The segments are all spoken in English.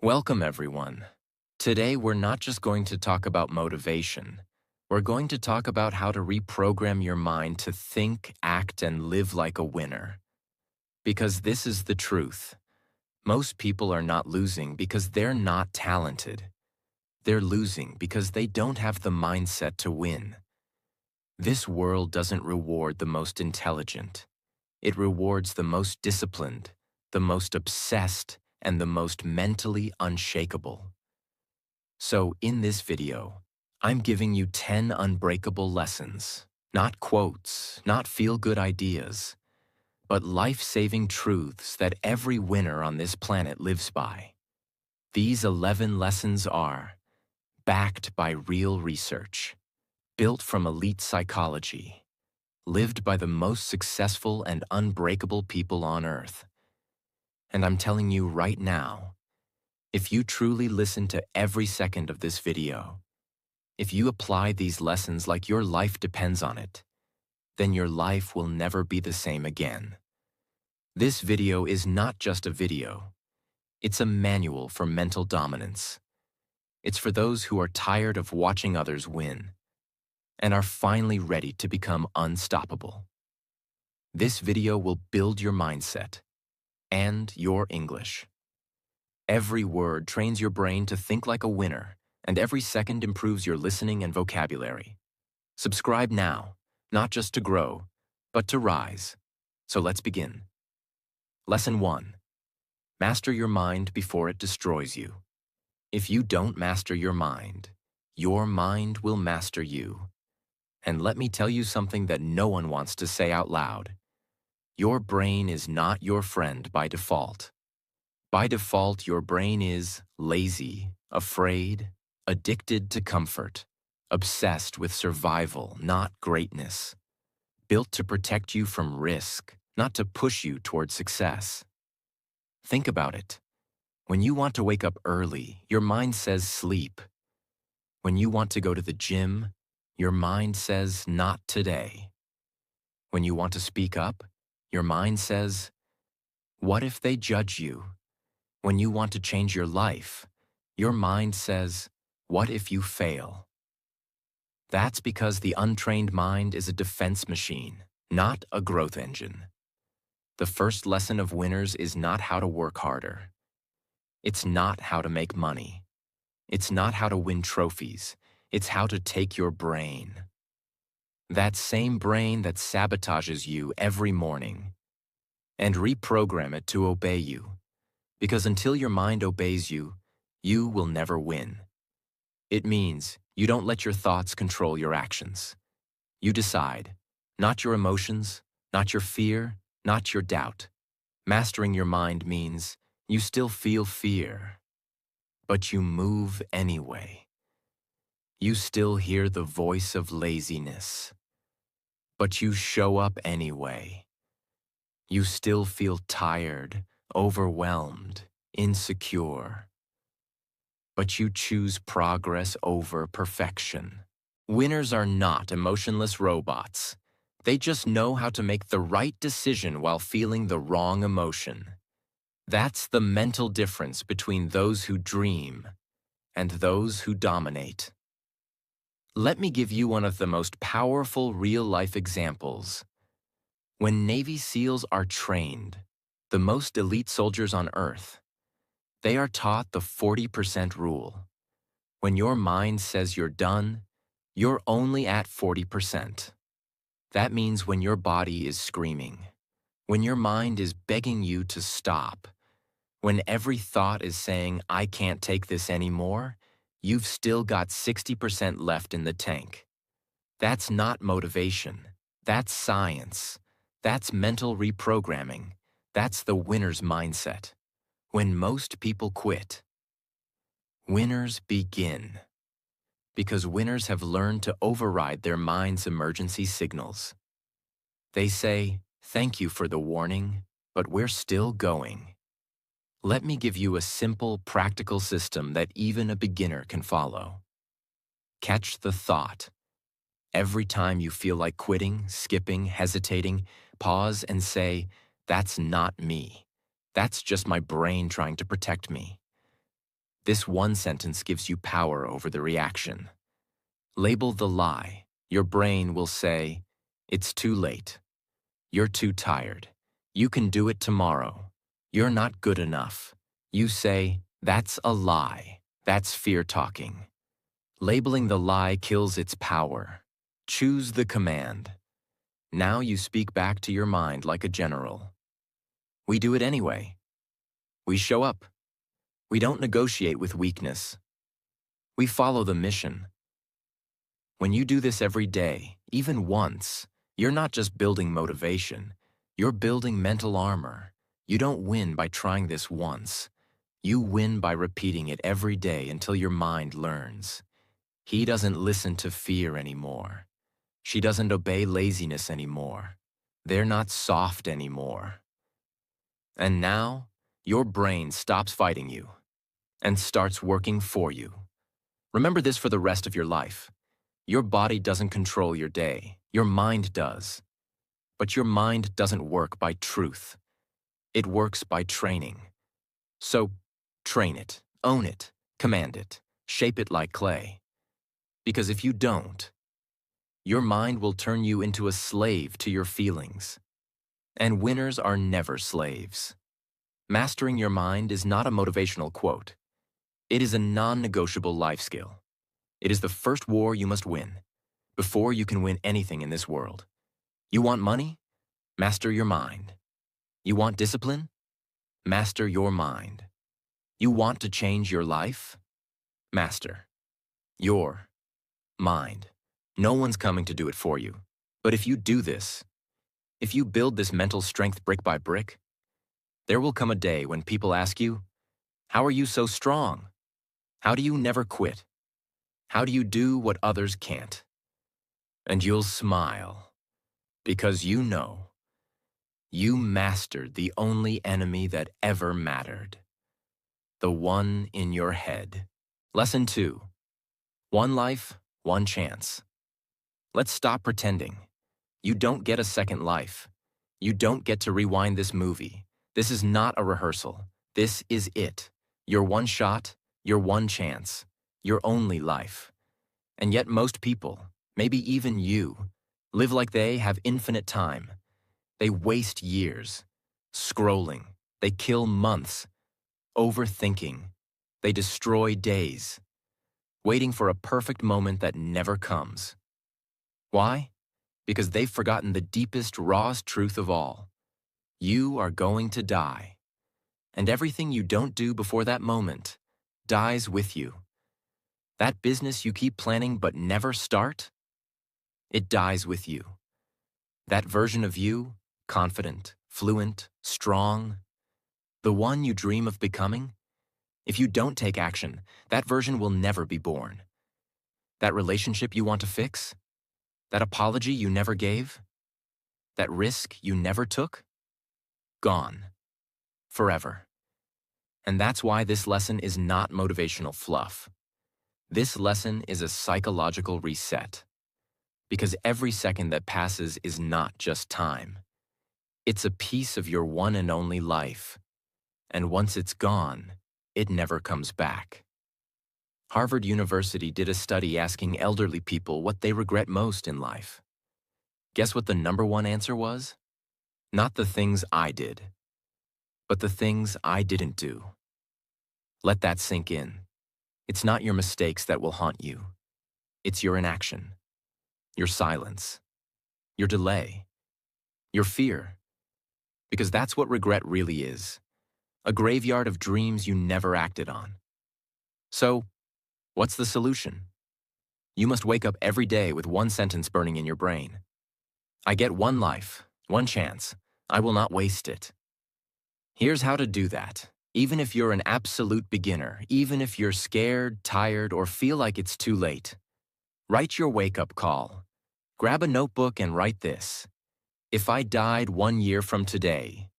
Welcome, everyone. Today, we're not just going to talk about motivation. We're going to talk about how to reprogram your mind to think, act, and live like a winner. Because this is the truth. Most people are not losing because they're not talented. They're losing because they don't have the mindset to win. This world doesn't reward the most intelligent. It rewards the most disciplined, the most obsessed, and the most mentally unshakable. So in this video, I'm giving you 10 unbreakable lessons, not quotes, not feel-good ideas, but life-saving truths that every winner on this planet lives by. These 11 lessons are backed by real research, built from elite psychology, lived by the most successful and unbreakable people on Earth. And I'm telling you right now, if you truly listen to every second of this video, if you apply these lessons like your life depends on it, then your life will never be the same again. This video is not just a video. It's a manual for mental dominance. It's for those who are tired of watching others win and are finally ready to become unstoppable. This video will build your mindset and your English. Every word trains your brain to think like a winner, and every second improves your listening and vocabulary. Subscribe now, not just to grow, but to rise. So let's begin. Lesson 1. Master your mind before it destroys you. If you don't master your mind will master you. And let me tell you something that no one wants to say out loud. Your brain is not your friend by default. By default, your brain is lazy, afraid, addicted to comfort, obsessed with survival, not greatness, built to protect you from risk, not to push you toward success. Think about it. When you want to wake up early, your mind says sleep. When you want to go to the gym, your mind says not today. When you want to speak up, your mind says, what if they judge you? When you want to change your life, your mind says, what if you fail? That's because the untrained mind is a defense machine, not a growth engine. The first lesson of winners is not how to work harder. It's not how to make money. It's not how to win trophies. It's how to take your brain. That same brain that sabotages you every morning, and reprogram it to obey you. Because until your mind obeys you, you will never win. It means you don't let your thoughts control your actions. You decide, not your emotions, not your fear, not your doubt. Mastering your mind means you still feel fear, but you move anyway. You still hear the voice of laziness, but you show up anyway. You still feel tired, overwhelmed, insecure, but you choose progress over perfection. Winners are not emotionless robots. They just know how to make the right decision while feeling the wrong emotion. That's the mental difference between those who dream and those who dominate. Let me give you one of the most powerful real-life examples. When Navy SEALs are trained, the most elite soldiers on Earth, they are taught the 40% rule. When your mind says you're done, you're only at 40%. That means when your body is screaming, when your mind is begging you to stop, when every thought is saying, I can't take this anymore, you've still got 60% left in the tank. That's not motivation. That's science. That's mental reprogramming. That's the winner's mindset. When most people quit, winners begin. Because winners have learned to override their mind's emergency signals. They say, thank you for the warning, but we're still going. Let me give you a simple, practical system that even a beginner can follow. Catch the thought. Every time you feel like quitting, skipping, hesitating, pause and say, that's not me. That's just my brain trying to protect me. This one sentence gives you power over the reaction. Label the lie. Your brain will say, "It's too late. You're too tired. You can do it tomorrow. You're not good enough." You say, "That's a lie. That's fear talking." Labeling the lie kills its power. Choose the command. Now you speak back to your mind like a general. We do it anyway. We show up. We don't negotiate with weakness. We follow the mission. When you do this every day, even once, you're not just building motivation. You're building mental armor. You don't win by trying this once. You win by repeating it every day until your mind learns. He doesn't listen to fear anymore. She doesn't obey laziness anymore. They're not soft anymore. And now, your brain stops fighting you and starts working for you. Remember this for the rest of your life. Your body doesn't control your day. Your mind does. But your mind doesn't work by truth. It works by training. So, train it, own it, command it, shape it like clay. Because if you don't, your mind will turn you into a slave to your feelings. And winners are never slaves. Mastering your mind is not a motivational quote. It is a non-negotiable life skill. It is the first war you must win, before you can win anything in this world. You want money? Master your mind. You want discipline? Master your mind. You want to change your life? Master your mind. No one's coming to do it for you. But if you do this, if you build this mental strength brick by brick, there will come a day when people ask you, "How are you so strong? How do you never quit? How do you do what others can't?" And you'll smile, because you know you mastered the only enemy that ever mattered. The one in your head. Lesson 2. One life, one chance. Let's stop pretending. You don't get a second life. You don't get to rewind this movie. This is not a rehearsal. This is it. Your one shot, your one chance, your only life. And yet most people, maybe even you, live like they have infinite time. They waste years, scrolling. They kill months, overthinking. They destroy days, waiting for a perfect moment that never comes. Why? Because they've forgotten the deepest, rawest truth of all. You are going to die. And everything you don't do before that moment dies with you. That business you keep planning but never start, it dies with you. That version of you, confident, fluent, strong, the one you dream of becoming, if you don't take action, that version will never be born. That relationship you want to fix, that apology you never gave, that risk you never took, gone, forever. And that's why this lesson is not motivational fluff. This lesson is a psychological reset. Because every second that passes is not just time. It's a piece of your one and only life. And once it's gone, it never comes back. Harvard University did a study asking elderly people what they regret most in life. Guess what the #1 answer was? Not the things I did, but the things I didn't do. Let that sink in. It's not your mistakes that will haunt you. It's your inaction, your silence, your delay, your fear. Because that's what regret really is. A graveyard of dreams you never acted on. So, what's the solution? You must wake up every day with one sentence burning in your brain. I get one life, one chance. I will not waste it. Here's how to do that. Even if you're an absolute beginner, even if you're scared, tired, or feel like it's too late, write your wake-up call. Grab a notebook and write this. If I died 1 year from today,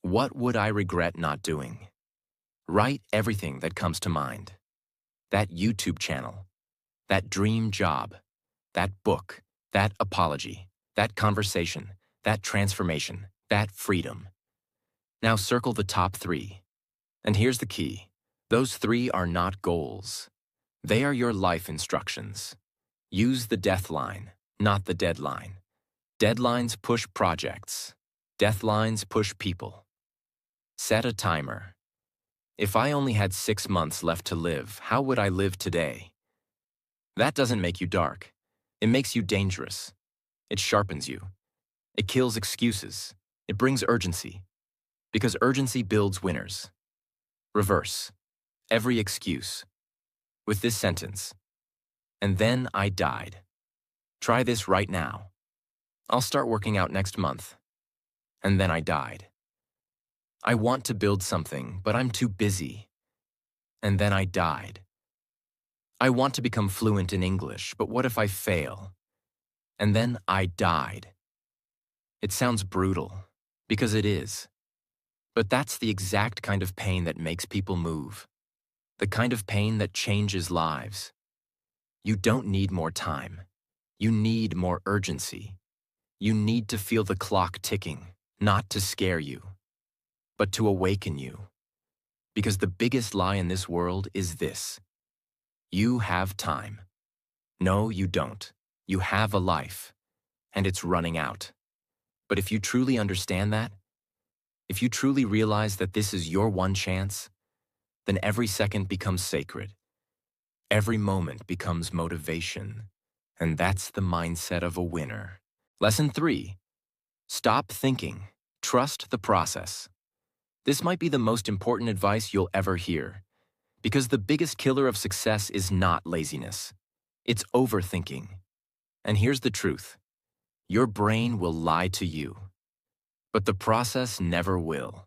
what would I regret not doing? Write everything that comes to mind. That YouTube channel, that dream job, that book, that apology, that conversation, that transformation, that freedom. Now circle the top 3. And here's the key. Those three are not goals. They are your life instructions. Use the death line, not the deadline. Deadlines push projects. Deathlines push people. Set a timer. If I only had 6 months left to live, how would I live today? That doesn't make you dark. It makes you dangerous. It sharpens you. It kills excuses. It brings urgency. Because urgency builds winners. Reverse every excuse with this sentence. And then I died. Try this right now. I'll start working out next month. And then I died. I want to build something, but I'm too busy. And then I died. I want to become fluent in English, but what if I fail? And then I died. It sounds brutal, because it is. But that's the exact kind of pain that makes people move. The kind of pain that changes lives. You don't need more time. You need more urgency. You need to feel the clock ticking, not to scare you, but to awaken you. Because the biggest lie in this world is this: you have time. No, you don't. You have a life, and it's running out. But if you truly understand that, if you truly realize that this is your one chance, then every second becomes sacred. Every moment becomes motivation. And that's the mindset of a winner. Lesson 3. Stop thinking. Trust the process. This might be the most important advice you'll ever hear, because the biggest killer of success is not laziness. It's overthinking. And here's the truth. Your brain will lie to you, but the process never will.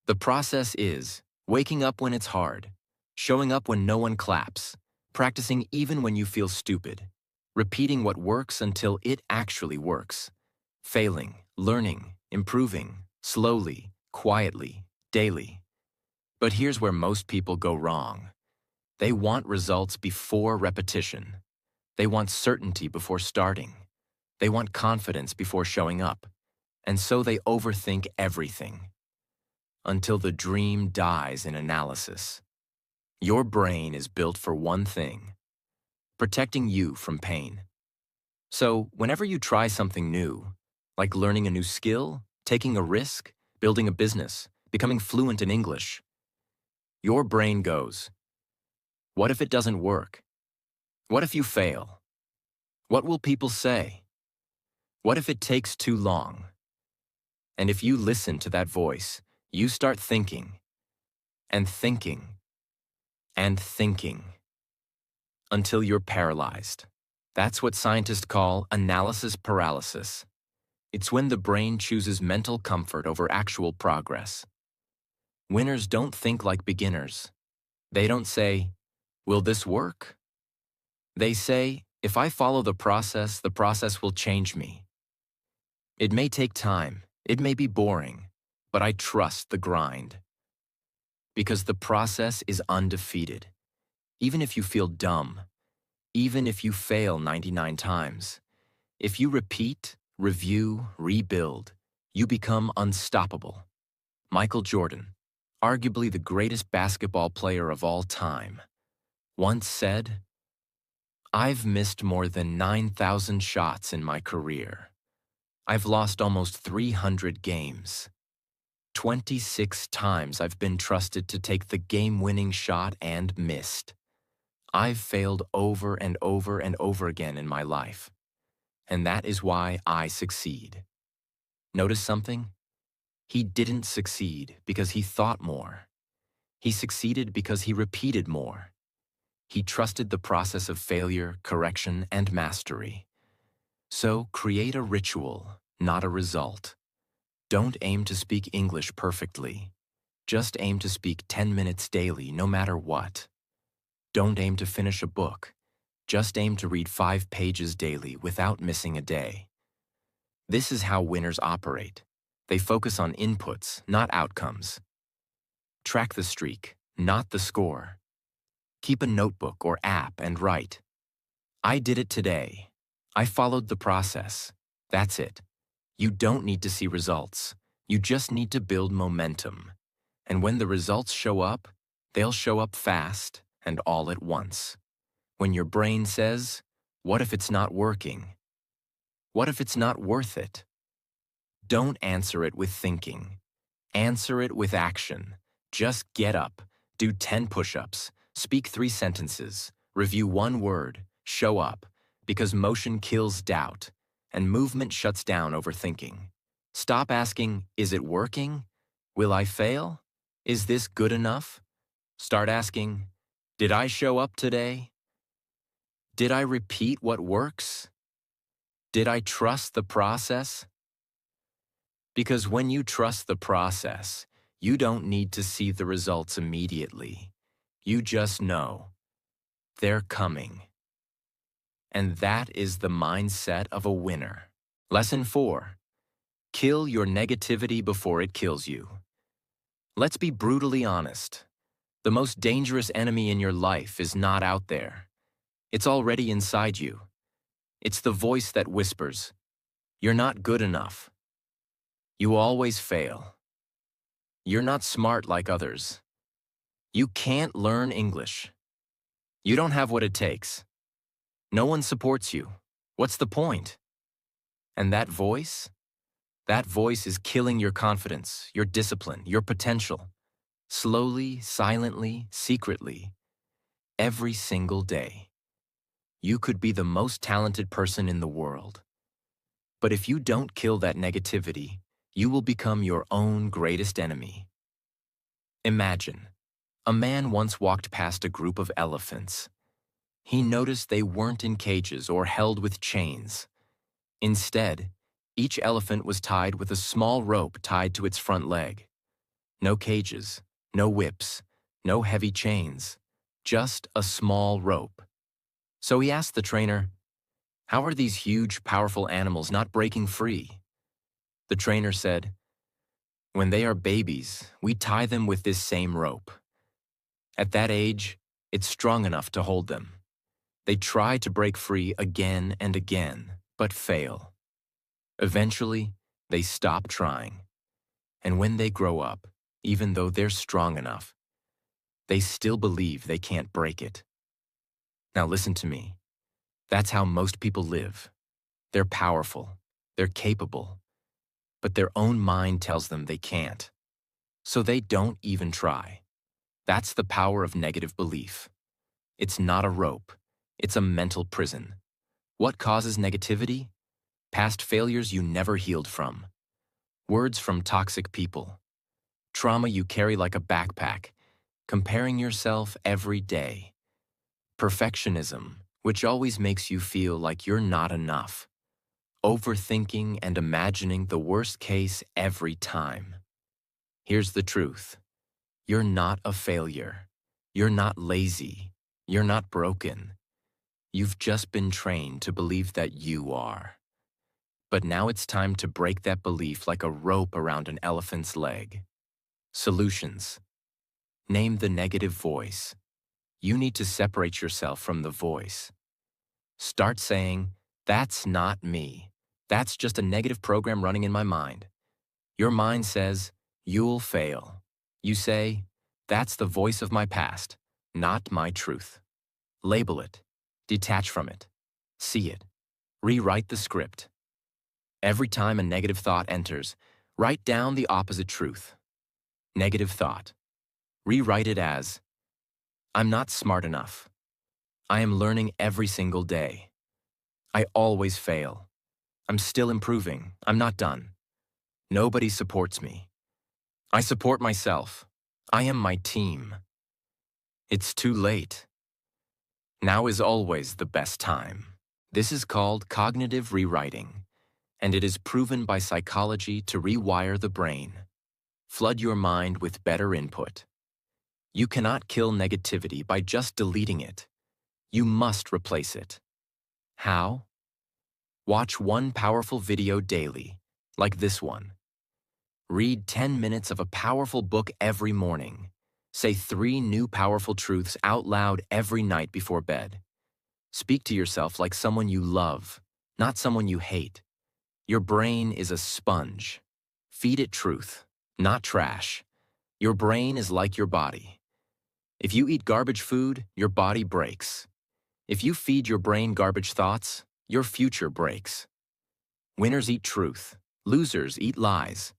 The process is waking up when it's hard, showing up when no one claps, practicing even when you feel stupid, repeating what works until it actually works, failing, learning, improving, slowly, quietly, daily. But here's where most people go wrong. They want results before repetition. They want certainty before starting. They want confidence before showing up. And so they overthink everything. Until the dream dies in analysis. Your brain is built for one thing: protecting you from pain. So whenever you try something new, like learning a new skill, taking a risk, building a business, becoming fluent in English, your brain goes, what if it doesn't work? What if you fail? What will people say? What if it takes too long? And if you listen to that voice, you start thinking, and thinking, and thinking, until you're paralyzed. That's what scientists call analysis paralysis. It's when the brain chooses mental comfort over actual progress. Winners don't think like beginners. They don't say, will this work? They say, if I follow the process will change me. It may take time, it may be boring, but I trust the grind. Because the process is undefeated. Even if you feel dumb, even if you fail 99 times, if you repeat, review, rebuild, you become unstoppable. Michael Jordan, arguably the greatest basketball player of all time, once said, I've missed more than 9,000 shots in my career. I've lost almost 300 games. 26 times I've been trusted to take the game-winning shot and missed. I've failed over and over and over again in my life. And that is why I succeed. Notice something? He didn't succeed because he thought more. He succeeded because he repeated more. He trusted the process of failure, correction, and mastery. So create a ritual, not a result. Don't aim to speak English perfectly. Just aim to speak 10 minutes daily, no matter what. Don't aim to finish a book. Just aim to read 5 pages daily without missing a day. This is how winners operate. They focus on inputs, not outcomes. Track the streak, not the score. Keep a notebook or app and write. I did it today. I followed the process. That's it. You don't need to see results. You just need to build momentum. And when the results show up, They'll show up fast and all at once. When your brain says, "What if it's not working? What if it's not worth it?" Don't answer it with thinking. Answer it with action. Just get up, do 10 push-ups, speak 3 sentences, review 1 word, show up, because motion kills doubt, and movement shuts down overthinking. Stop asking, "Is it working? Will I fail? Is this good enough?" Start asking, "Did I show up today? Did I repeat what works? Did I trust the process?" Because when you trust the process, you don't need to see the results immediately. You just know they're coming. And that is the mindset of a winner. Lesson 4. Kill your negativity before it kills you. Let's be brutally honest. The most dangerous enemy in your life is not out there. It's already inside you. It's the voice that whispers, "You're not good enough. You always fail. You're not smart like others. You can't learn English. You don't have what it takes. No one supports you. What's the point?" And that voice is killing your confidence, your discipline, your potential. Slowly, silently, secretly, every single day. You could be the most talented person in the world. But if you don't kill that negativity, you will become your own greatest enemy. Imagine, a man once walked past a group of elephants. He noticed they weren't in cages or held with chains. Instead, each elephant was tied with a small rope tied to its front leg. No cages, no whips, no heavy chains, just a small rope. So he asked the trainer, "How are these huge, powerful animals not breaking free?" The trainer said, "When they are babies, we tie them with this same rope. At that age, it's strong enough to hold them. They try to break free again and again, but fail. Eventually, they stop trying. And when they grow up, even though they're strong enough, they still believe they can't break it." Now listen to me. That's how most people live. They're powerful, they're capable, but their own mind tells them they can't. So they don't even try. That's the power of negative belief. It's not a rope, it's a mental prison. What causes negativity? Past failures you never healed from. Words from toxic people. Trauma you carry like a backpack. Comparing yourself every day. Perfectionism, which always makes you feel like you're not enough. Overthinking and imagining the worst case every time. Here's the truth. You're not a failure. You're not lazy. You're not broken. You've just been trained to believe that you are. But now it's time to break that belief like a rope around an elephant's leg. Solutions. Name the negative voice. You need to separate yourself from the voice. Start saying, "That's not me. That's just a negative program running in my mind." Your mind says, "You'll fail." You say, "That's the voice of my past, not my truth." Label it. Detach from it. See it. Rewrite the script. Every time a negative thought enters, write down the opposite truth. Negative thought. Rewrite it as, "I'm not smart enough. I am learning every single day. I always fail. I'm still improving. I'm not done. Nobody supports me. I support myself. I am my team. It's too late. Now is always the best time." This is called cognitive rewriting, and it is proven by psychology to rewire the brain. Flood your mind with better input. You cannot kill negativity by just deleting it. You must replace it. How? Watch one powerful video daily, like this one. Read 10 minutes of a powerful book every morning. Say 3 new powerful truths out loud every night before bed. Speak to yourself like someone you love, not someone you hate. Your brain is a sponge. Feed it truth, not trash. Your brain is like your body. If you eat garbage food, your body breaks. If you feed your brain garbage thoughts, your future breaks. Winners eat truth. Losers eat lies.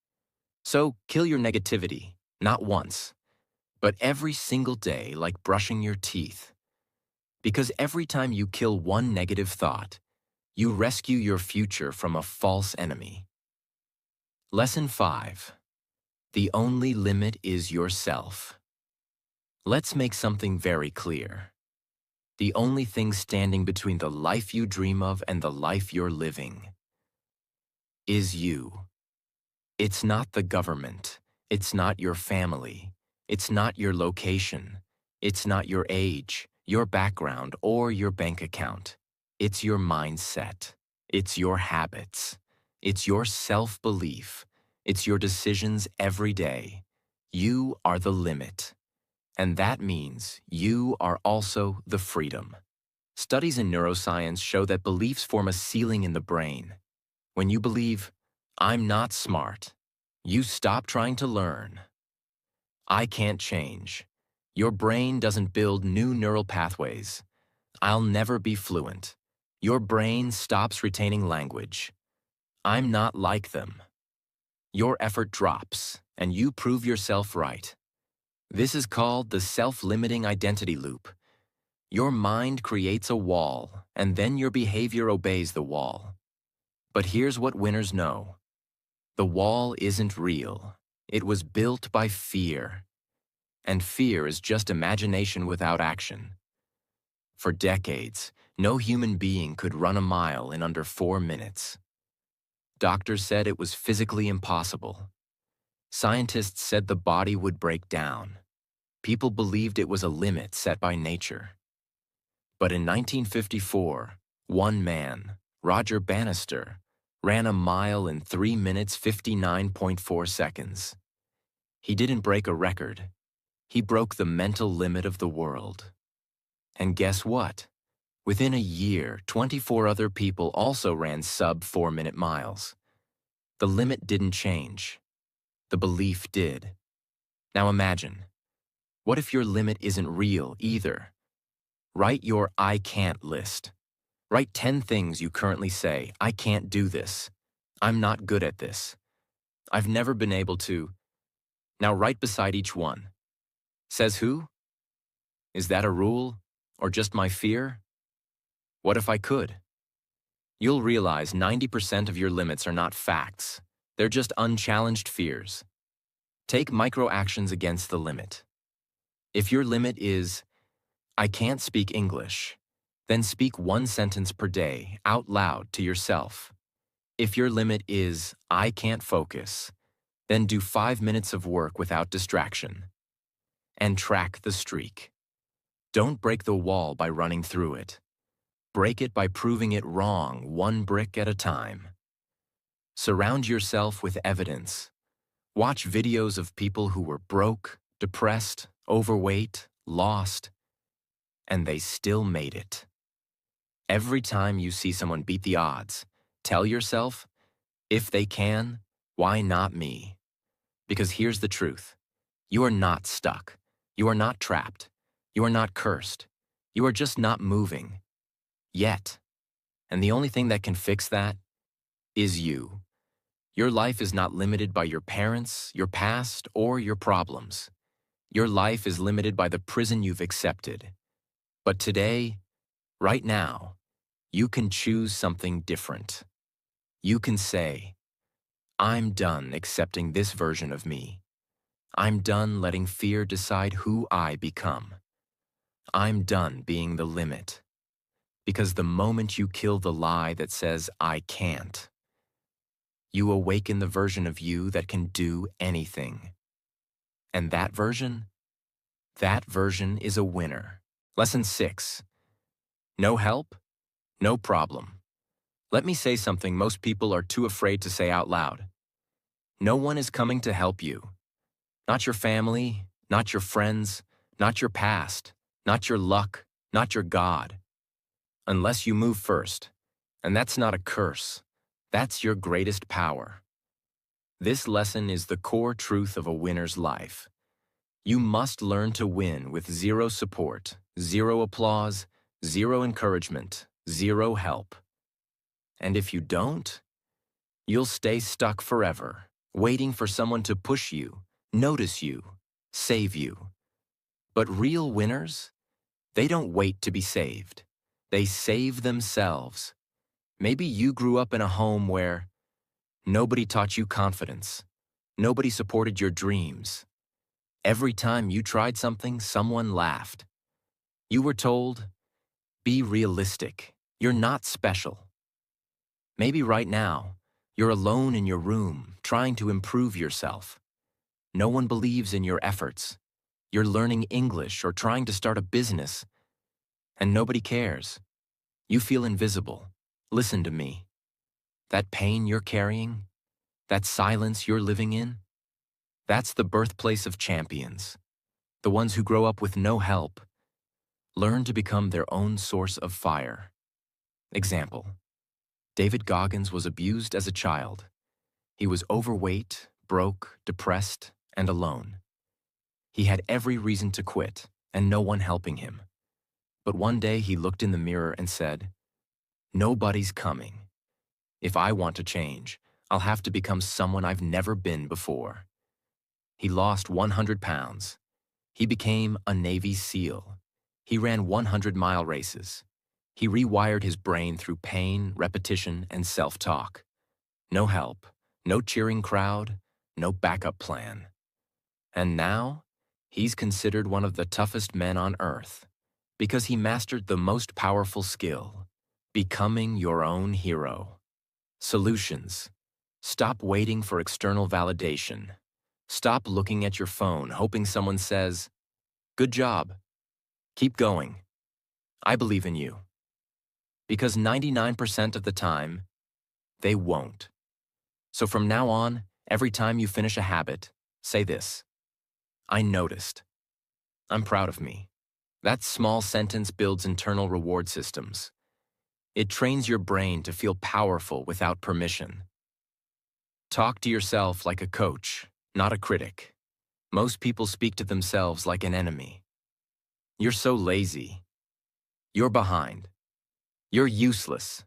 So kill your negativity, not once, but every single day like brushing your teeth. Because every time you kill one negative thought, you rescue your future from a false enemy. Lesson 5. The only limit is yourself. Let's make something very clear. The only thing standing between the life you dream of and the life you're living is you. It's not the government. It's not your family. It's not your location. It's not your age, your background, or your bank account. It's your mindset. It's your habits. It's your self-belief. It's your decisions every day. You are the limit. And that means you are also the freedom. Studies in neuroscience show that beliefs form a ceiling in the brain. When you believe, "I'm not smart," you stop trying to learn. "I can't change." Your brain doesn't build new neural pathways. "I'll never be fluent." Your brain stops retaining language. "I'm not like them." Your effort drops, and you prove yourself right. This is called the self-limiting identity loop. Your mind creates a wall, and then your behavior obeys the wall. But here's what winners know. The wall isn't real. It was built by fear. And fear is just imagination without action. For decades, no human being could run a mile in under 4 minutes. Doctors said it was physically impossible. Scientists said the body would break down. People believed it was a limit set by nature. But in 1954, one man, Roger Bannister, ran a mile in 3 minutes 59.4 seconds. He didn't break a record. He broke the mental limit of the world. And guess what? Within a year, 24 other people also ran sub-4-minute miles. The limit didn't change. The belief did. Now imagine, what if your limit isn't real either? Write your "I can't" list. Write 10 things you currently say. "I can't do this. I'm not good at this. I've never been able to." Now write beside each one. Says who? Is that a rule? Or just my fear? What if I could? You'll realize 90% of your limits are not facts. They're just unchallenged fears. Take micro actions against the limit. If your limit is, "I can't speak English," then speak 1 sentence per day out loud to yourself. If your limit is, "I can't focus," then do 5 minutes of work without distraction. And track the streak. Don't break the wall by running through it. Break it by proving it wrong 1 brick at a time. Surround yourself with evidence. Watch videos of people who were broke, depressed, overweight, lost, and they still made it. Every time you see someone beat the odds, tell yourself, if they can, why not me? Because here's the truth. You are not stuck. You are not trapped. You are not cursed. You are just not moving. Yet. And the only thing that can fix that is you. Your life is not limited by your parents, your past, or your problems. Your life is limited by the prison you've accepted. But today, right now, you can choose something different. You can say, "I'm done accepting this version of me. I'm done letting fear decide who I become. I'm done being the limit." Because the moment you kill the lie that says, "I can't," you awaken the version of you that can do anything. And that version is a winner. Lesson 6. No help? No problem. Let me say something most people are too afraid to say out loud. No one is coming to help you. Not your family, not your friends, not your past, not your luck, not your God. Unless you move first. And that's not a curse. That's your greatest power. This lesson is the core truth of a winner's life. You must learn to win with zero support, zero applause, zero encouragement, zero help. And if you don't, you'll stay stuck forever, waiting for someone to push you, notice you, save you. But real winners, they don't wait to be saved. They save themselves. Maybe you grew up in a home where nobody taught you confidence. Nobody supported your dreams. Every time you tried something, someone laughed. You were told, be realistic. You're not special. Maybe right now, you're alone in your room, trying to improve yourself. No one believes in your efforts. You're learning English or trying to start a business, and nobody cares. You feel invisible. Listen to me. That pain you're carrying, that silence you're living in, that's the birthplace of champions. The ones who grow up with no help, learn to become their own source of fire. Example: David Goggins was abused as a child. He was overweight, broke, depressed, and alone. He had every reason to quit, and no one helping him. But one day he looked in the mirror and said, "Nobody's coming. If I want to change, I'll have to become someone I've never been before." He lost 100 pounds. He became a Navy SEAL. He ran 100-mile races. He rewired his brain through pain, repetition, and self-talk. No help, no cheering crowd, no backup plan. And now, he's considered one of the toughest men on earth because he mastered the most powerful skill: becoming your own hero. Solutions: stop waiting for external validation. Stop looking at your phone hoping someone says, "Good job. Keep going. I believe in you." Because 99% of the time, they won't. So from now on, every time you finish a habit, say this: I noticed. I'm proud of me. That small sentence builds internal reward systems. It trains your brain to feel powerful without permission. Talk to yourself like a coach, not a critic. Most people speak to themselves like an enemy. You're so lazy. You're behind. You're useless.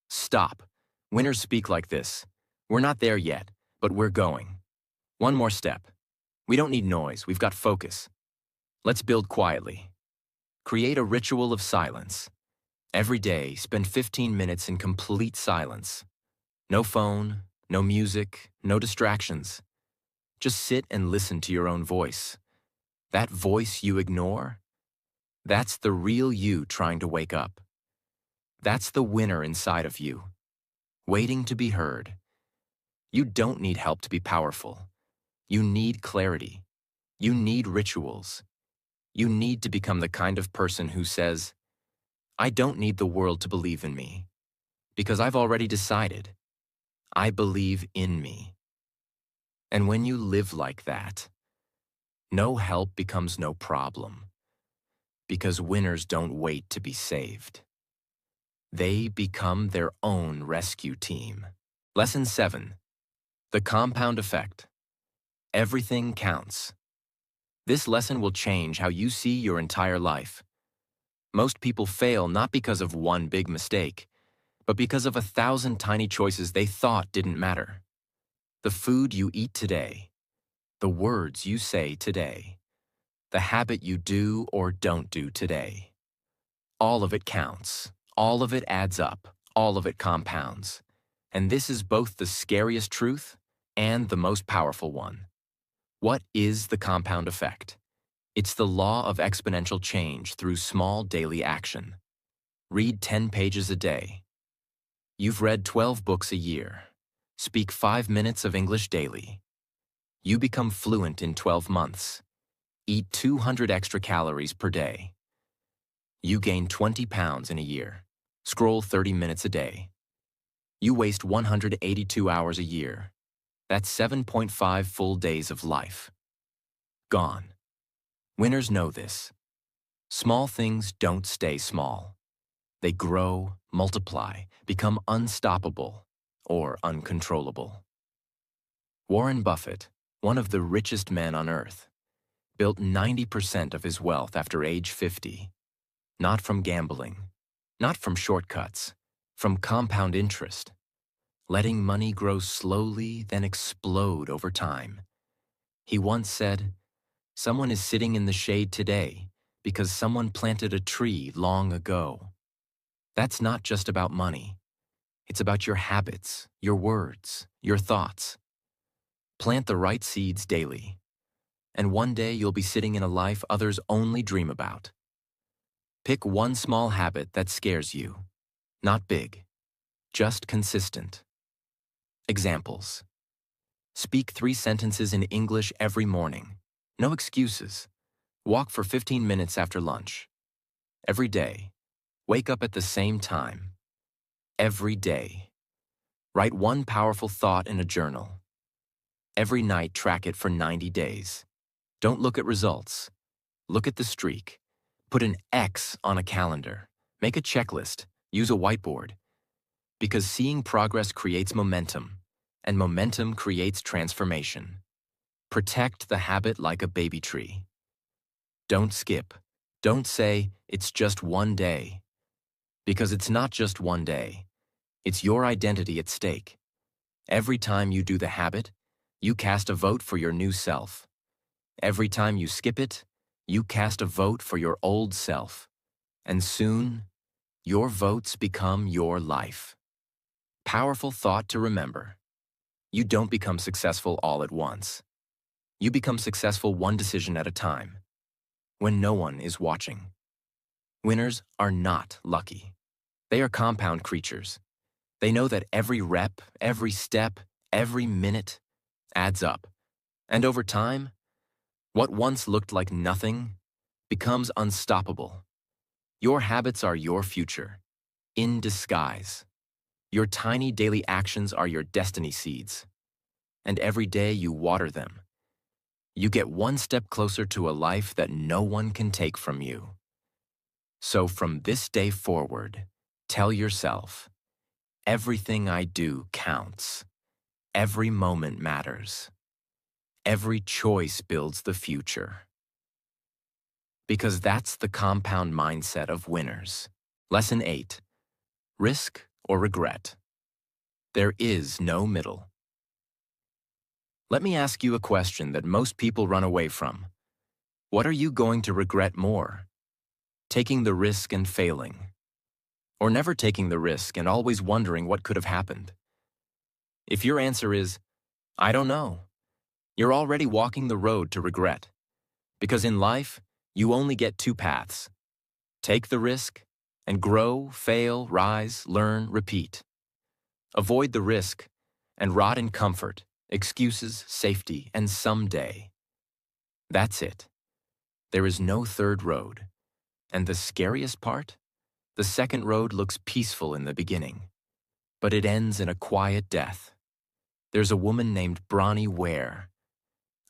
Stop. Winners speak like this: we're not there yet, but we're going. One more step. We don't need noise, we've got focus. Let's build quietly. Create a ritual of silence. Every day, spend 15 minutes in complete silence. No phone, no music, no distractions. Just sit and listen to your own voice. That voice you ignore, that's the real you trying to wake up. That's the winner inside of you, waiting to be heard. You don't need help to be powerful. You need clarity. You need rituals. You need to become the kind of person who says, I don't need the world to believe in me, because I've already decided. I believe in me. And when you live like that, no help becomes no problem, because winners don't wait to be saved. They become their own rescue team. Lesson 7. The compound effect. Everything counts. This lesson will change how you see your entire life. Most people fail not because of one big mistake, but because of 1,000 tiny choices they thought didn't matter. The food you eat today, the words you say today, the habit you do or don't do today. All of it counts. All of it adds up. All of it compounds. And this is both the scariest truth and the most powerful one. What is the compound effect? It's the law of exponential change through small daily action. Read 10 pages a day. You've read 12 books a year. Speak 5 minutes of English daily. You become fluent in 12 months. Eat 200 extra calories per day. You gain 20 pounds in a year. Scroll 30 minutes a day. You waste 182 hours a year. That's 7.5 full days of life. Gone. Winners know this. Small things don't stay small. They grow, multiply, become unstoppable or uncontrollable. Warren Buffett, one of the richest men on earth, built 90% of his wealth after age 50. Not from gambling, not from shortcuts, from compound interest, letting money grow slowly, then explode over time. He once said, "Someone is sitting in the shade today because someone planted a tree long ago." That's not just about money. It's about your habits, your words, your thoughts. Plant the right seeds daily, and one day you'll be sitting in a life others only dream about. Pick one small habit that scares you. Not big, just consistent. Examples. Speak 3 sentences in English every morning. No excuses. Walk for 15 minutes after lunch. Every day. Wake up at the same time. Every day. Write one powerful thought in a journal. Every night, track it for 90 days. Don't look at results. Look at the streak. Put an X on a calendar. Make a checklist. Use a whiteboard. Because seeing progress creates momentum, and momentum creates transformation. Protect the habit like a baby tree. Don't skip. Don't say, "It's just one day." Because it's not just one day. It's your identity at stake. Every time you do the habit, you cast a vote for your new self. Every time you skip it, you cast a vote for your old self. And soon, your votes become your life. Powerful thought to remember. You don't become successful all at once. You become successful one decision at a time, when no one is watching. Winners are not lucky. They are compound creatures. They know that every rep, every step, every minute adds up. And over time, what once looked like nothing becomes unstoppable. Your habits are your future, in disguise. Your tiny daily actions are your destiny seeds. And every day you water them, you get one step closer to a life that no one can take from you. So from this day forward, tell yourself, everything I do counts. Every moment matters. Every choice builds the future. Because that's the compound mindset of winners. Lesson 8. Risk or regret. There is no middle. Let me ask you a question that most people run away from. What are you going to regret more? Taking the risk and failing? Or never taking the risk and always wondering what could have happened? If your answer is, "I don't know," you're already walking the road to regret. Because in life, you only get 2 paths. Take the risk and grow, fail, rise, learn, repeat. Avoid the risk and rot in comfort, excuses, safety, and someday. That's it. There is no third road. And the scariest part? The second road looks peaceful in the beginning, but it ends in a quiet death. There's a woman named Bronnie Ware,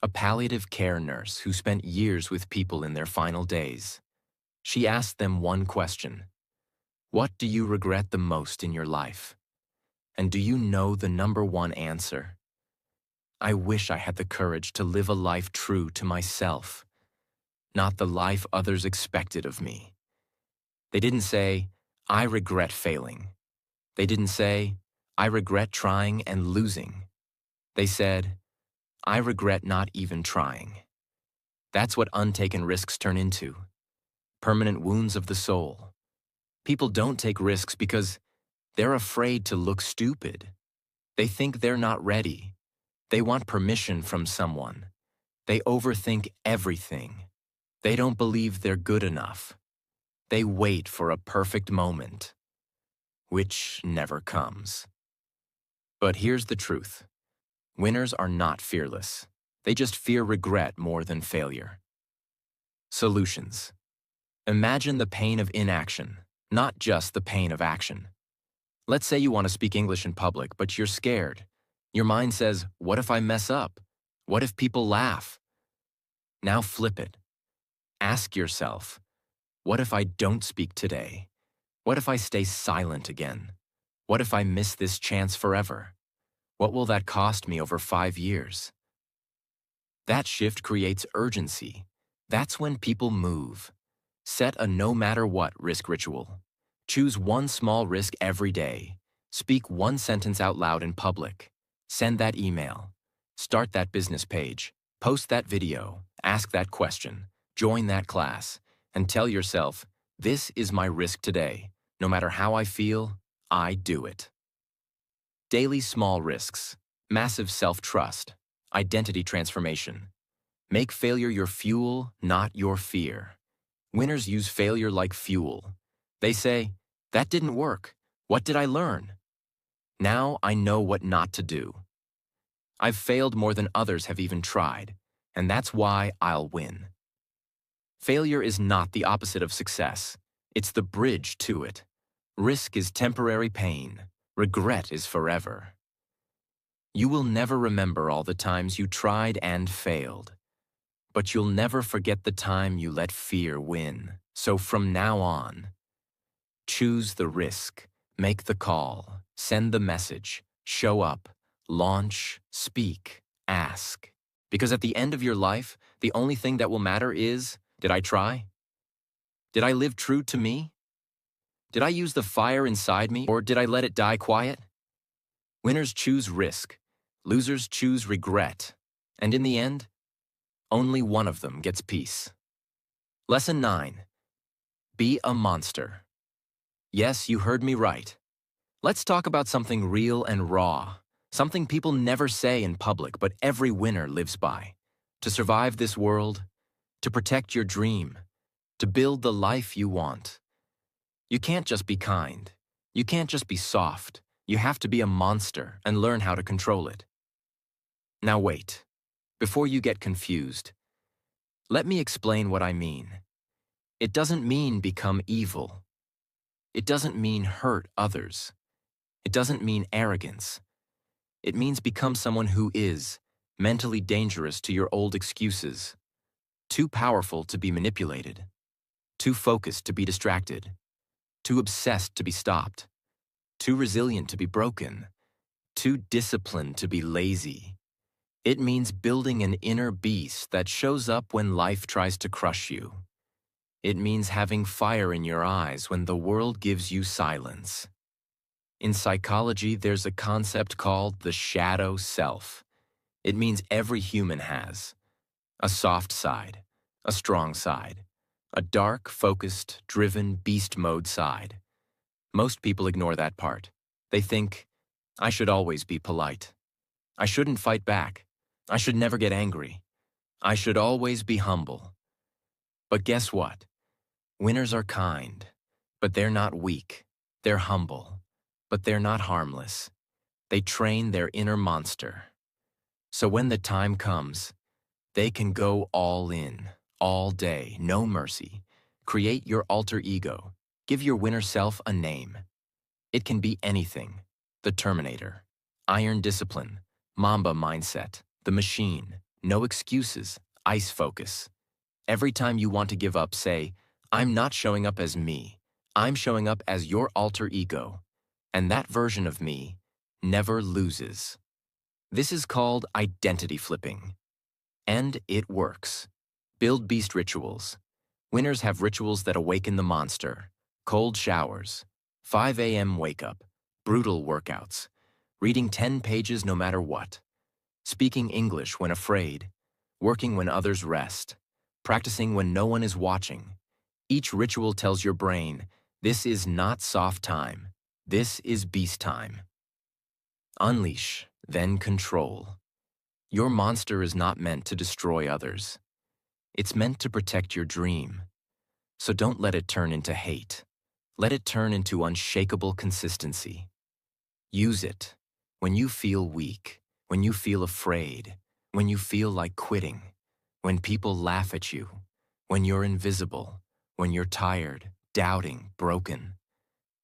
a palliative care nurse who spent years with people in their final days. She asked them one question: what do you regret the most in your life? And do you know the #1 answer? I wish I had the courage to live a life true to myself, not the life others expected of me. They didn't say, "I regret failing." They didn't say, "I regret trying and losing." They said, "I regret not even trying." That's what untaken risks turn into. Permanent wounds of the soul. People don't take risks because they're afraid to look stupid. They think they're not ready. They want permission from someone. They overthink everything. They don't believe they're good enough. They wait for a perfect moment, which never comes. But here's the truth. Winners are not fearless. They just fear regret more than failure. Solutions. Imagine the pain of inaction, not just the pain of action. Let's say you want to speak English in public, but you're scared. Your mind says, "What if I mess up? What if people laugh?" Now flip it. Ask yourself, what if I don't speak today? What if I stay silent again? What if I miss this chance forever? What will that cost me over 5 years? That shift creates urgency. That's when people move. Set a no matter what risk ritual. Choose one small risk every day. Speak one sentence out loud in public. Send that email. Start that business page. Post that video. Ask that question. Join that class. And tell yourself, this is my risk today. No matter how I feel, I do it. Daily small risks. Massive self-trust. Identity transformation. Make failure your fuel, not your fear. Winners use failure like fuel. They say, that didn't work. What did I learn? Now I know what not to do. I've failed more than others have even tried, and that's why I'll win. Failure is not the opposite of success. It's the bridge to it. Risk is temporary pain. Regret is forever. You will never remember all the times you tried and failed. But you'll never forget the time you let fear win. So from now on, choose the risk, make the call, send the message, show up, launch, speak, ask. Because at the end of your life, the only thing that will matter is, did I try? Did I live true to me? Did I use the fire inside me, or did I let it die quiet? Winners choose risk, losers choose regret, and in the end, only one of them gets peace. Lesson 9. Be a monster. Yes, you heard me right. Let's talk about something real and raw, something people never say in public, but every winner lives by. To survive this world, to protect your dream, to build the life you want. You can't just be kind. You can't just be soft. You have to be a monster and learn how to control it. Now wait. Before you get confused, let me explain what I mean. It doesn't mean become evil. It doesn't mean hurt others. It doesn't mean arrogance. It means become someone who is mentally dangerous to your old excuses, too powerful to be manipulated, too focused to be distracted, too obsessed to be stopped, too resilient to be broken, too disciplined to be lazy. It means building an inner beast that shows up when life tries to crush you. It means having fire in your eyes when the world gives you silence. In psychology, there's a concept called the shadow self. It means every human has a soft side, a strong side, a dark, focused, driven, beast mode side. Most people ignore that part. They think, I should always be polite. I shouldn't fight back. I should never get angry. I should always be humble. But guess what? Winners are kind, but they're not weak. They're humble, but they're not harmless. They train their inner monster. So when the time comes, they can go all in, all day, no mercy. Create your alter ego. Give your winner self a name. It can be anything. The Terminator, Iron Discipline, Mamba Mindset, The Machine, No Excuses, Ice Focus. Every time you want to give up, say, I'm not showing up as me. I'm showing up as your alter ego. And that version of me never loses. This is called identity flipping. And it works. Build beast rituals. Winners have rituals that awaken the monster. Cold showers, 5 a.m. wake up, brutal workouts, reading 10 pages no matter what, speaking English when afraid, working when others rest, practicing when no one is watching. Each ritual tells your brain, this is not soft time. This is beast time. Unleash, then control. Your monster is not meant to destroy others. It's meant to protect your dream. So don't let it turn into hate. Let it turn into unshakable consistency. Use it when you feel weak, when you feel afraid, when you feel like quitting, when people laugh at you, when you're invisible, when you're tired, doubting, broken.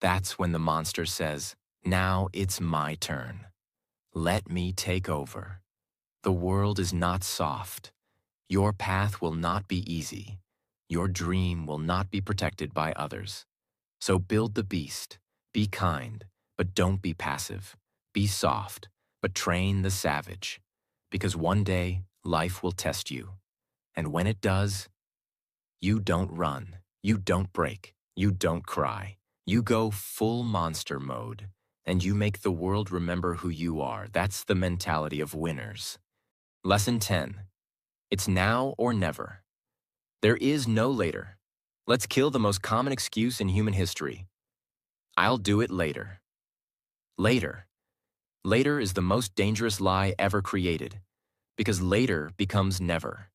That's when the monster says, now it's my turn. Let me take over. The world is not soft. Your path will not be easy. Your dream will not be protected by others. So build the beast. Be kind, but don't be passive. Be soft, but train the savage. Because one day, life will test you. And when it does, You don't run. You don't break. You don't cry. You go full monster mode, and you make the world remember who you are. That's the mentality of winners. Lesson 10. It's now or never. There is no later. Let's kill the most common excuse in human history. I'll do it later. Later. Later is the most dangerous lie ever created, because later becomes never,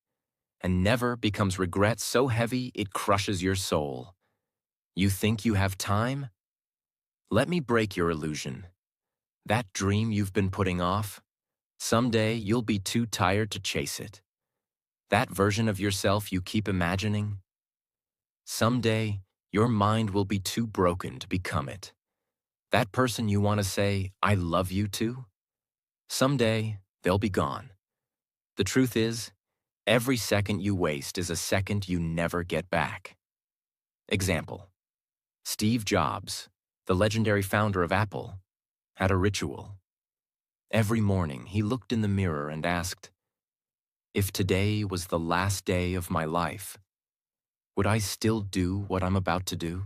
and never becomes regret so heavy it crushes your soul. You think you have time? Let me break your illusion. That dream you've been putting off, someday you'll be too tired to chase it. That version of yourself you keep imagining, someday your mind will be too broken to become it. That person you want to say, I love you to, someday they'll be gone. The truth is, every second you waste is a second you never get back. Example: Steve Jobs, the legendary founder of Apple, had a ritual. Every morning he looked in the mirror and asked, if today was the last day of my life, would I still do what I'm about to do?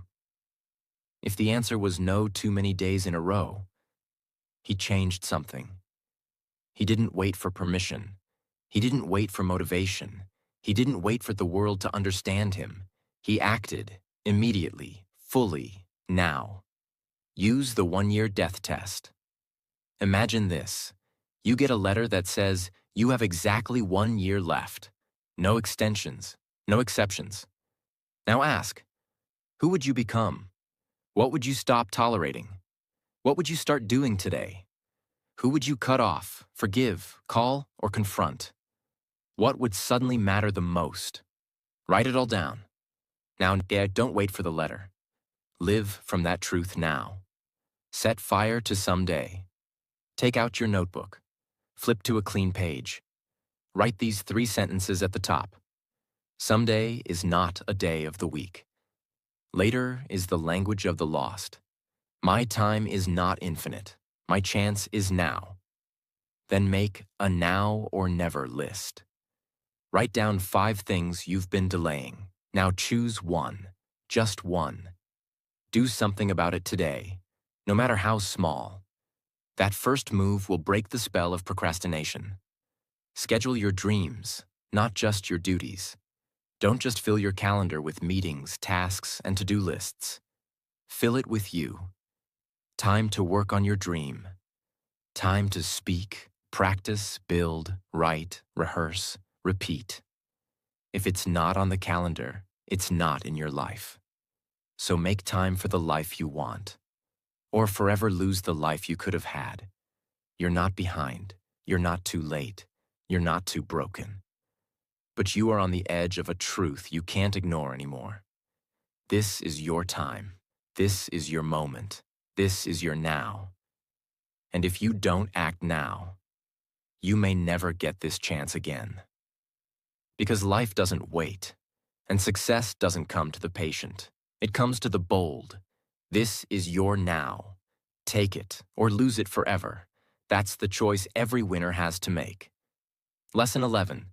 If the answer was no too many days in a row, he changed something. He didn't wait for permission. He didn't wait for motivation. He didn't wait for the world to understand him. He acted immediately, fully, now. Use the 1-year death test. Imagine this. You get a letter that says you have exactly 1 year left. No extensions, no exceptions. Now ask, who would you become? What would you stop tolerating? What would you start doing today? Who would you cut off, forgive, call, or confront? What would suddenly matter the most? Write it all down. Now, don't wait for the letter. Live from that truth now. Set fire to someday. Take out your notebook. Flip to a clean page. Write these 3 sentences at the top. Someday is not a day of the week. Later is the language of the lost. My time is not infinite. My chance is now. Then make a now or never list. Write down 5 things you've been delaying. Now choose one, just one. Do something about it today, no matter how small. That first move will break the spell of procrastination. Schedule your dreams, not just your duties. Don't just fill your calendar with meetings, tasks, and to-do lists. Fill it with you. Time to work on your dream. Time to speak, practice, build, write, rehearse, repeat. If it's not on the calendar, it's not in your life. So make time for the life you want, or forever lose the life you could have had. You're not behind. You're not too late. You're not too broken. But you are on the edge of a truth you can't ignore anymore. This is your time. This is your moment. This is your now. And if you don't act now, you may never get this chance again. Because life doesn't wait, and success doesn't come to the patient. It comes to the bold. This is your now. Take it or lose it forever. That's the choice every winner has to make. Lesson 11.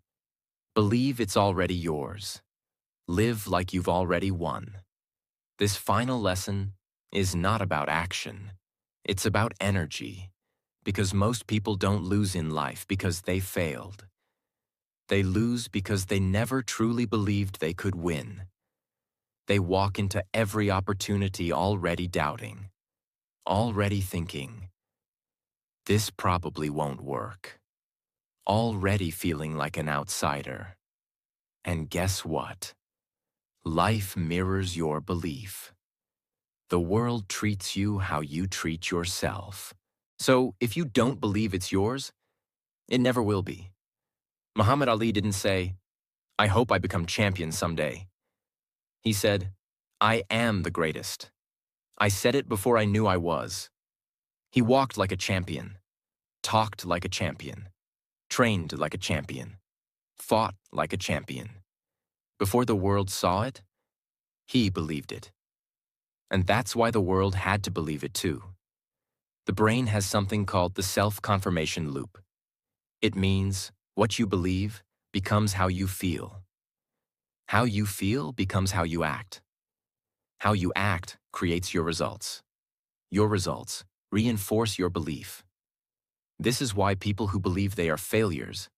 Believe it's already yours. Live like you've already won. This final lesson is not about action. It's about energy. Because most people don't lose in life because they failed. They lose because they never truly believed they could win. They walk into every opportunity already doubting, already thinking, this probably won't work, already feeling like an outsider. And guess what? Life mirrors your belief. The world treats you how you treat yourself. So if you don't believe it's yours, it never will be. Muhammad Ali didn't say, I hope I become champion someday. He said, I am the greatest. I said it before I knew I was. He walked like a champion, talked like a champion, trained like a champion, fought like a champion. Before the world saw it, he believed it. And that's why the world had to believe it too. The brain has something called the self-confirmation loop. It means what you believe becomes how you feel. How you feel becomes how you act. How you act creates your results. Your results reinforce your belief. This is why people who believe they are failures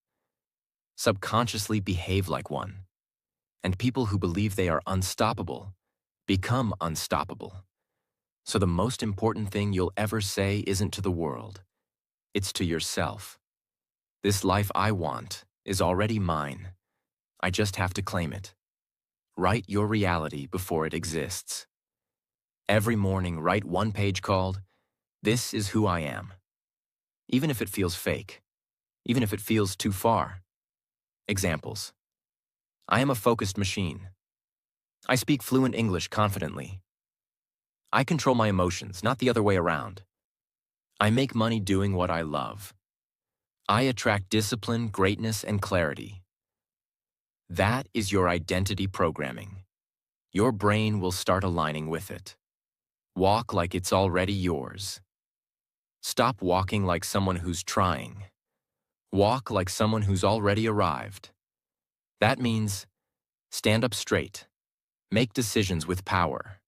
subconsciously behave like one, and people who believe they are unstoppable become unstoppable. So the most important thing you'll ever say isn't to the world, it's to yourself. This life I want is already mine. I just have to claim it. Write your reality before it exists. Every morning, write one page called, "This is who I am." Even if it feels fake, even if it feels too far. Examples. I am a focused machine. I speak fluent English confidently. I control my emotions, not the other way around. I make money doing what I love. I attract discipline, greatness, and clarity. That is your identity programming. Your brain will start aligning with it. Walk like it's already yours. Stop walking like someone who's trying. Walk like someone who's already arrived. That means stand up straight. Make decisions with power.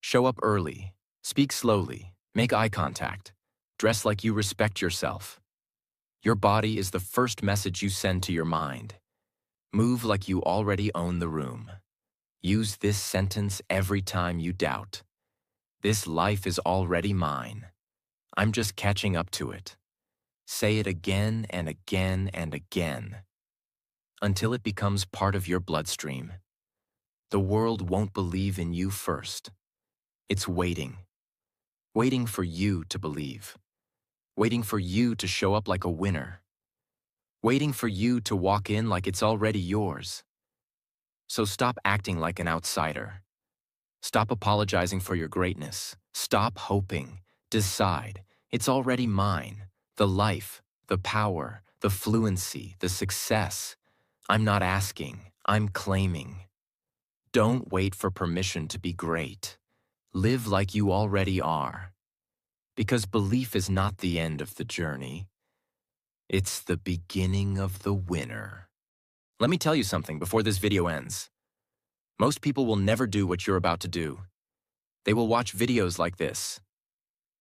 Show up early. Speak slowly. Make eye contact. Dress like you respect yourself. Your body is the first message you send to your mind. Move like you already own the room. Use this sentence every time you doubt. This life is already mine. I'm just catching up to it. Say it again and again and again until it becomes part of your bloodstream. The world won't believe in you first. It's waiting. Waiting for you to believe. Waiting for you to show up like a winner. Waiting for you to walk in like it's already yours. So stop acting like an outsider. Stop apologizing for your greatness. Stop hoping. Decide. It's already mine. The life, the power, the fluency, the success. I'm not asking. I'm claiming. Don't wait for permission to be great. Live like you already are. Because belief is not the end of the journey. It's the beginning of the winner. Let me tell you something before this video ends. Most people will never do what you're about to do. They will watch videos like this.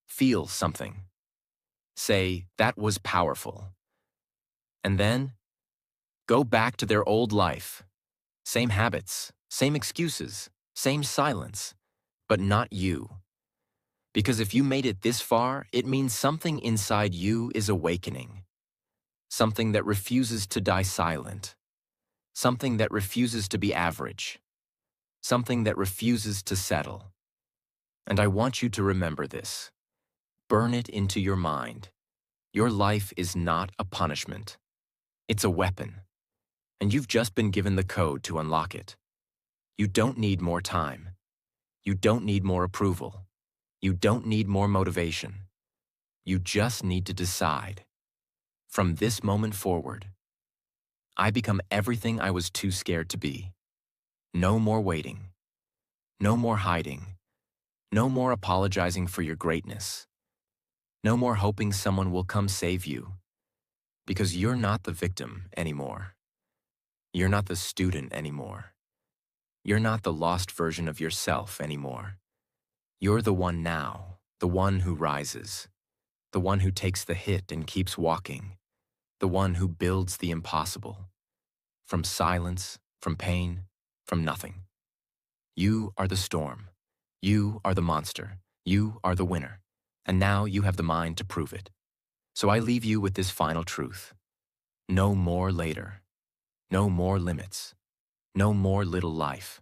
Feel something. Say, that was powerful. And then, go back to their old life. Same habits, same excuses, same silence, but not you. Because if you made it this far, it means something inside you is awakening. Something that refuses to die silent. Something that refuses to be average. Something that refuses to settle. And I want you to remember this. Burn it into your mind. Your life is not a punishment. It's a weapon. And you've just been given the code to unlock it. You don't need more time. You don't need more approval. You don't need more motivation. You just need to decide. From this moment forward, I become everything I was too scared to be. No more waiting. No more hiding. No more apologizing for your greatness. No more hoping someone will come save you. Because you're not the victim anymore. You're not the student anymore. You're not the lost version of yourself anymore. You're the one now, the one who rises, the one who takes the hit and keeps walking, the one who builds the impossible. From silence, from pain, from nothing. You are the storm. You are the monster. You are the winner. And now you have the mind to prove it. So I leave you with this final truth. No more later. No more limits. No more little life.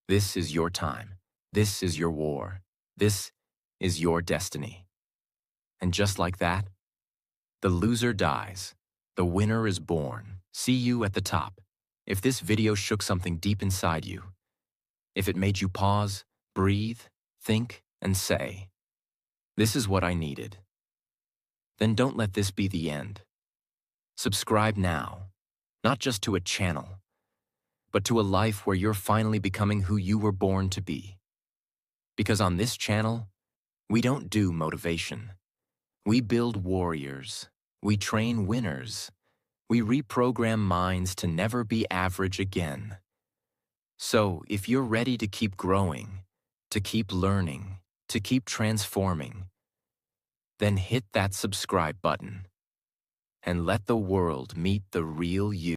This is your time. This is your war. This is your destiny. And just like that, the loser dies. The winner is born. See you at the top. If this video shook something deep inside you, if it made you pause, breathe, think, and say, "This is what I needed," then don't let this be the end. Subscribe now, not just to a channel, but to a life where you're finally becoming who you were born to be. Because on this channel, we don't do motivation. We build warriors. We train winners. We reprogram minds to never be average again. So, if you're ready to keep growing, to keep learning, to keep transforming, then hit that subscribe button and let the world meet the real you.